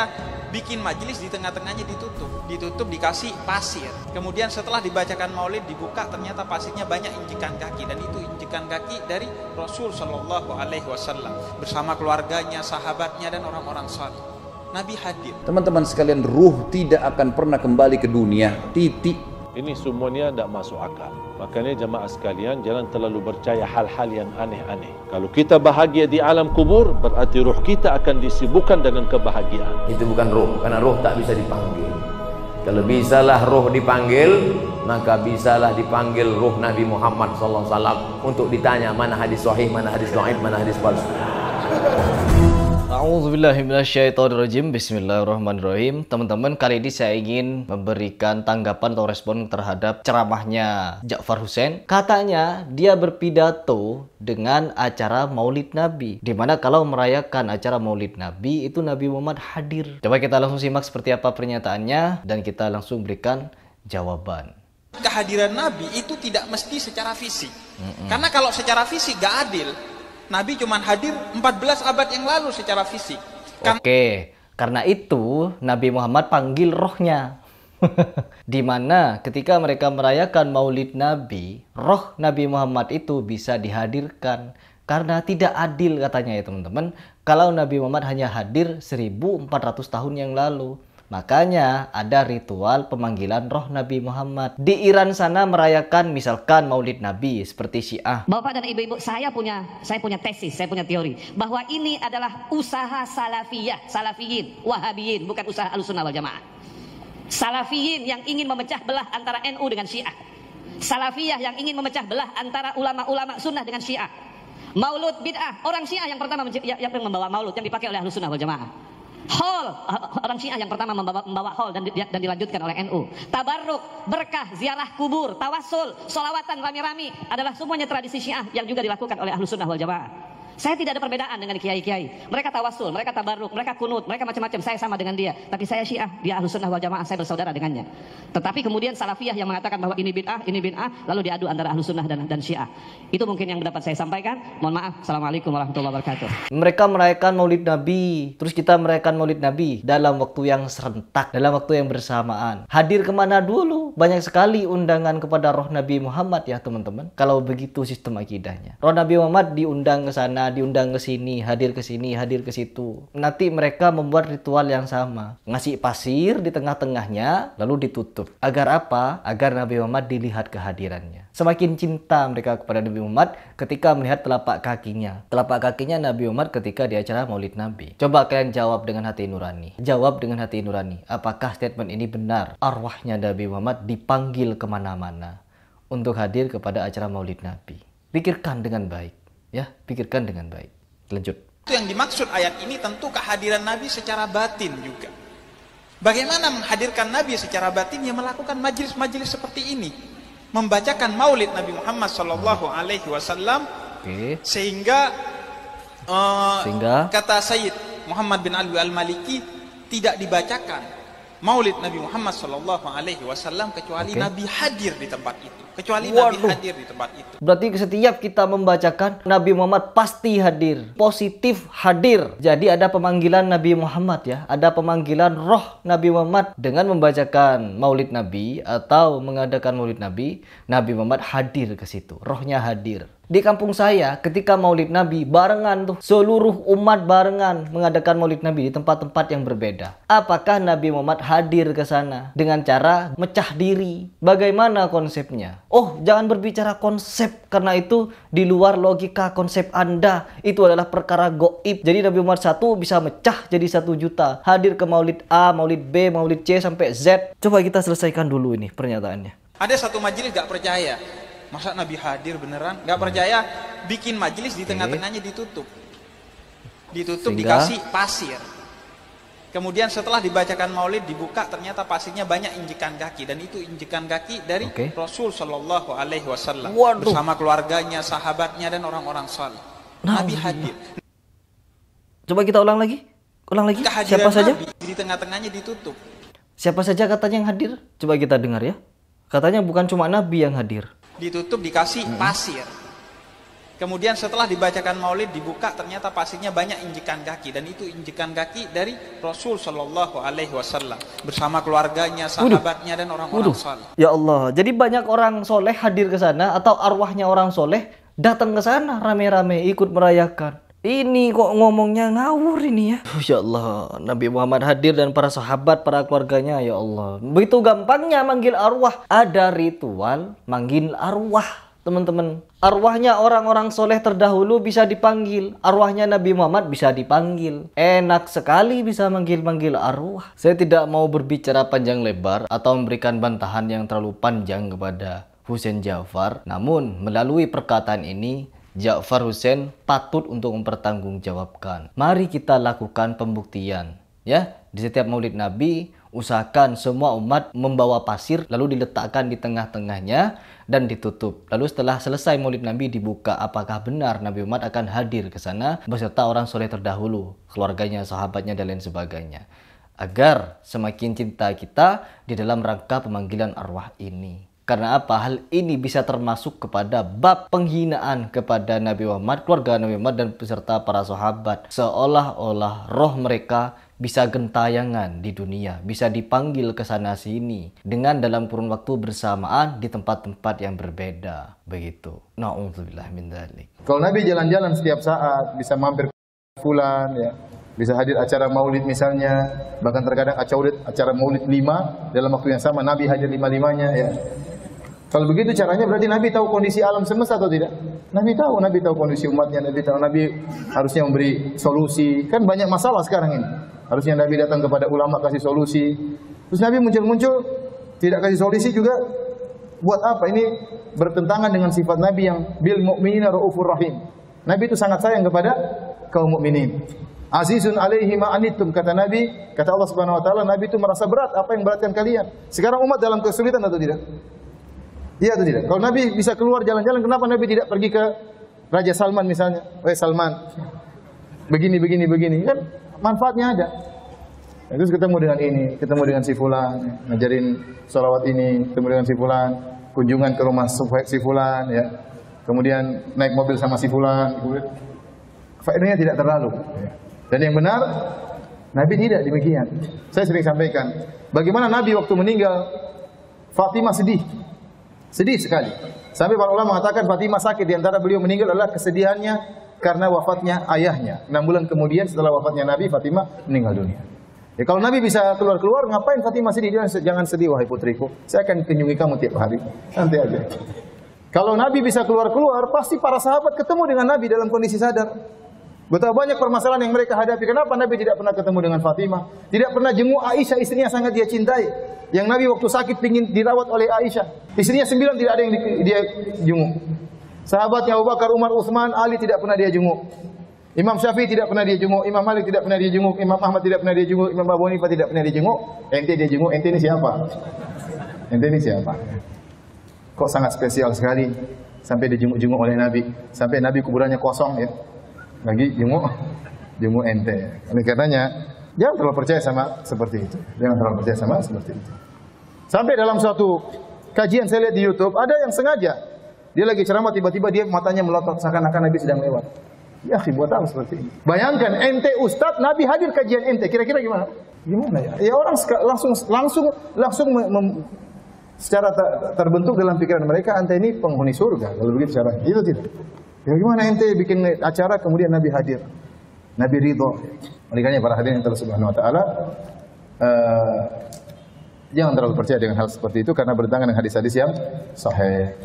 percaya bikin majelis di tengah-tengahnya ditutup dikasih pasir. Kemudian setelah dibacakan maulid dibuka, ternyata pasirnya banyak injekan kaki, dan itu injekan kaki dari Rasul Shallallahu Alaihi Wasallam bersama keluarganya, sahabatnya, dan orang-orang saleh. Nabi hadir. Teman-teman sekalian, ruh tidak akan pernah kembali ke dunia. Titik. Ini semuanya tidak masuk akal. Makanya jamaah sekalian, jangan terlalu percaya hal-hal yang aneh-aneh. Kalau kita bahagia di alam kubur, berarti ruh kita akan disibukkan dengan kebahagiaan. Itu bukan ruh, karena ruh tak bisa dipanggil. Kalau bisalah ruh dipanggil, maka bisalah dipanggil ruh Nabi Muhammad SAW untuk ditanya mana hadis sahih, mana hadis dhaif, mana hadis palsu. A'udzubillahiminasyaitonirrajim. Bismillahirrahmanirrahim. Teman-teman, kali ini saya ingin memberikan tanggapan atau respon terhadap ceramahnya Ja'far Hussein. Katanya dia berpidato dengan acara Maulid Nabi, dimana kalau merayakan acara Maulid Nabi itu Nabi Muhammad hadir. Coba kita langsung simak seperti apa pernyataannya dan kita langsung berikan jawaban. Kehadiran Nabi itu tidak mesti secara fisik. Karena kalau secara fisik gak adil. Nabi cuma hadir 14 abad yang lalu secara fisik. Oke, karena itu Nabi Muhammad panggil rohnya. Dimana ketika mereka merayakan Maulid Nabi, roh Nabi Muhammad itu bisa dihadirkan. Karena tidak adil katanya ya teman-teman, kalau Nabi Muhammad hanya hadir 1400 tahun yang lalu. Makanya ada ritual pemanggilan roh Nabi Muhammad. Di Iran sana merayakan misalkan Maulid Nabi seperti Syiah. Bapak dan ibu-ibu, saya punya tesis, saya punya teori bahwa ini adalah usaha salafiyah, salafiyin, wahabiyin, bukan usaha Ahlussunnah wal Jamaah. Salafiyin yang ingin memecah belah antara NU dengan Syiah. Salafiyah yang ingin memecah belah antara ulama-ulama sunnah dengan Syiah. Maulud bid'ah, orang Syiah yang pertama yang membawa maulud yang dipakai oleh Ahlussunnah wal Jamaah. Hall, orang Syiah yang pertama membawa hall dan dilanjutkan oleh NU. Tabarruk, berkah, ziarah kubur, tawasul, sholawatan rami-rami adalah semuanya tradisi Syiah yang juga dilakukan oleh Ahlussunnah wal Jamaah. Saya tidak ada perbedaan dengan kiai-kiai. Mereka tawasul, mereka tabarruk, mereka kunut, mereka macam-macam. Saya sama dengan dia. Tapi saya Syiah, dia Ahlussunnah wal Jamaah, saya bersaudara dengannya. Tetapi kemudian salafiyah yang mengatakan bahwa ini bid'ah, lalu diadu antara Ahlussunnah dan Syiah. Itu mungkin yang dapat saya sampaikan. Mohon maaf. Assalamualaikum warahmatullahi wabarakatuh. Mereka merayakan Maulid Nabi, terus kita merayakan Maulid Nabi dalam waktu yang serentak, dalam waktu yang bersamaan. Hadir kemana dulu? Banyak sekali undangan kepada roh Nabi Muhammad ya teman-teman. Kalau begitu sistem akidahnya, roh Nabi Muhammad diundang ke sana, diundang ke sini, hadir ke sini, hadir ke situ. Nanti mereka membuat ritual yang sama, ngasih pasir di tengah-tengahnya lalu ditutup. Agar apa? Agar Nabi Muhammad dilihat kehadirannya. Semakin cinta mereka kepada Nabi Muhammad ketika melihat telapak kakinya. Telapak kakinya Nabi Muhammad ketika di acara Maulid Nabi. Coba kalian jawab dengan hati nurani. Jawab dengan hati nurani. Apakah statement ini benar? Arwahnya Nabi Muhammad dipanggil kemana-mana untuk hadir kepada acara Maulid Nabi. Pikirkan dengan baik. Ya, pikirkan dengan baik. Lanjut. Itu yang dimaksud ayat ini tentu kehadiran Nabi secara batin juga. Bagaimana menghadirkan Nabi secara batin? Ya melakukan majelis-majelis seperti ini. Membacakan maulid Nabi Muhammad Sallallahu Alaihi Wasallam, sehingga kata Sayyid Muhammad bin Ali Al-Maliki, tidak dibacakan maulid Nabi Muhammad Sallallahu Alaihi Wasallam kecuali Nabi hadir di tempat itu. Nabi hadir di tempat itu. Berarti setiap kita membacakan Nabi Muhammad pasti hadir, positif hadir. Jadi ada pemanggilan Nabi Muhammad ya, ada pemanggilan roh Nabi Muhammad dengan membacakan Maulid Nabi atau mengadakan Maulid Nabi. Nabi Muhammad hadir ke situ, rohnya hadir. Di kampung saya ketika Maulid Nabi barengan tuh, seluruh umat barengan mengadakan Maulid Nabi di tempat-tempat yang berbeda. Apakah Nabi Muhammad hadir ke sana dengan cara mecah diri? Bagaimana konsepnya? Oh, jangan berbicara konsep karena itu di luar logika konsep Anda. Itu adalah perkara goib. Jadi Nabi Muhammad satu bisa mecah jadi 1 juta. Hadir ke Maulid A, Maulid B, Maulid C sampai Z. Coba kita selesaikan dulu ini pernyataannya. Ada satu majelis gak percaya. Masa Nabi hadir beneran? Gak percaya, bikin majelis di tengah-tengahnya ditutup. Dikasih pasir. Kemudian setelah dibacakan maulid dibuka, ternyata pasirnya banyak injekan kaki, dan itu injekan kaki dari Rasul Shallallahu Alaihi Wasallam bersama keluarganya, sahabatnya, dan orang-orang saleh. Nabi hadir. Coba kita ulang lagi. Siapa saja? Nabi di tengah-tengahnya ditutup. Siapa saja katanya yang hadir? Coba kita dengar ya. Katanya bukan cuma Nabi yang hadir. Ditutup dikasih pasir. Kemudian setelah dibacakan maulid dibuka ternyata pasirnya banyak injekan kaki, dan itu injekan kaki dari Rasul Shallallahu Alaihi Wasallam bersama keluarganya, sahabatnya dan orang-orang saleh. Ya Allah, jadi banyak orang soleh hadir ke sana atau arwahnya orang soleh datang ke sana rame-rame ikut merayakan. Ini kok ngomongnya ngawur ini ya. Ya Allah, Nabi Muhammad hadir dan para sahabat, para keluarganya, ya Allah. Begitu gampangnya manggil arwah. Ada ritual manggil arwah. Teman-teman, arwahnya orang-orang soleh terdahulu bisa dipanggil, arwahnya Nabi Muhammad bisa dipanggil. Enak sekali bisa manggil-manggil arwah. Saya tidak mau berbicara panjang lebar atau memberikan bantahan yang terlalu panjang kepada Husain Ja'far. Namun melalui perkataan ini, Ja'far Husain patut untuk mempertanggungjawabkan. Mari kita lakukan pembuktian. Ya, di setiap maulid Nabi, usahakan semua umat membawa pasir lalu diletakkan di tengah-tengahnya dan ditutup. Lalu setelah selesai maulid Nabi dibuka, apakah benar Nabi Muhammad akan hadir ke sana beserta orang soleh terdahulu, keluarganya, sahabatnya dan lain sebagainya. Agar semakin cinta kita di dalam rangka pemanggilan arwah ini. Karena apa? Hal ini bisa termasuk kepada bab penghinaan kepada Nabi Muhammad, keluarga Nabi Muhammad dan beserta para sahabat. Seolah-olah roh mereka bisa gentayangan di dunia, bisa dipanggil ke sana sini dengan dalam kurun waktu bersamaan di tempat-tempat yang berbeda. Begitu. Na'udzubillah min dzalik. Kalau Nabi jalan-jalan setiap saat, bisa mampir fulan ya, bisa hadir acara maulid misalnya, bahkan terkadang acara maulid 5 dalam waktu yang sama Nabi hadir 5-5-nya ya. Kalau begitu caranya berarti Nabi tahu kondisi alam semesta atau tidak? Nabi tahu kondisi umatnya, Nabi harusnya memberi solusi. Kan banyak masalah sekarang ini. Harusnya Nabi datang kepada ulama kasih solusi. Terus Nabi muncul-muncul tidak kasih solusi juga. Buat apa? Ini bertentangan dengan sifat Nabi yang bil mu'minina raufur rahim. Nabi itu sangat sayang kepada kaum mukminin. Azizun alaihi ma anittum, kata Nabi, kata Allah Subhanahu wa taala, Nabi itu merasa berat apa yang beratkan kalian. Sekarang umat dalam kesulitan atau tidak? Iya atau tidak? Kalau Nabi bisa keluar jalan-jalan, kenapa Nabi tidak pergi ke Raja Salman misalnya? Salman, begini. Kan manfaatnya ada. Terus ketemu dengan ini, ketemu dengan si fulan, ngajarin sholawat ini, ketemu dengan si fulan, kunjungan ke rumah si fulan, ya. Kemudian naik mobil sama si fulan. Faedahnya tidak terlalu. Dan yang benar, Nabi tidak demikian. Saya sering sampaikan, bagaimana Nabi waktu meninggal, Fatimah sedih. Sedih sekali. Sampai para ulama mengatakan Fatimah sakit, di antara beliau meninggal adalah kesedihannya karena wafatnya ayahnya. 6 bulan kemudian setelah wafatnya Nabi, Fatimah meninggal dunia. Ya, kalau Nabi bisa keluar-keluar, ngapain Fatimah sedih? Jangan sedih wahai putriku. Saya akan kunjungi kamu tiap hari. Santai aja. Kalau Nabi bisa keluar-keluar, pasti para sahabat ketemu dengan Nabi dalam kondisi sadar. Betapa banyak permasalahan yang mereka hadapi. Kenapa Nabi tidak pernah ketemu dengan Fatimah? Tidak pernah jenguk Aisyah, istrinya sangat dia cintai. Yang Nabi waktu sakit ingin dirawat oleh Aisyah. Istrinya 9 tidak ada yang dia jenguk. Sahabatnya Abu Bakar, Umar, Utsman, Ali tidak pernah dia jenguk. Imam Syafi'i tidak pernah dia jenguk. Imam Malik tidak pernah dia jenguk. Imam Ahmad tidak pernah dia jenguk. Imam Abu Hanifah tidak pernah dia jenguk. Ente dia jenguk. Ente ini siapa? Ente ini siapa? Kok sangat spesial sekali sampai dijenguk-jenguk oleh Nabi. Sampai Nabi kuburannya kosong ya. Lagi jenguk ente. Oleh karenanya jangan terlalu percaya sama seperti itu. Jangan terlalu percaya sama seperti itu. Sampai dalam suatu kajian saya lihat di YouTube, ada yang sengaja dia lagi ceramah tiba-tiba dia matanya melotot seakan-akan Nabi sedang lewat. Ya, buat apa seperti ini? Bayangkan ente ustaz, Nabi hadir kajian ente, kira-kira gimana? Gimana ya? Ya orang langsung secara terbentuk dalam pikiran mereka ente ini penghuni surga. Kalau begitu caranya. Itu tidak. Ya gimana ente bikin acara kemudian Nabi hadir? Nabi ridho. Oleh karena para hadirin yang Allah Subhanahu wa taala, jangan terlalu percaya dengan hal seperti itu karena bertentangan dengan hadis-hadis yang sahih.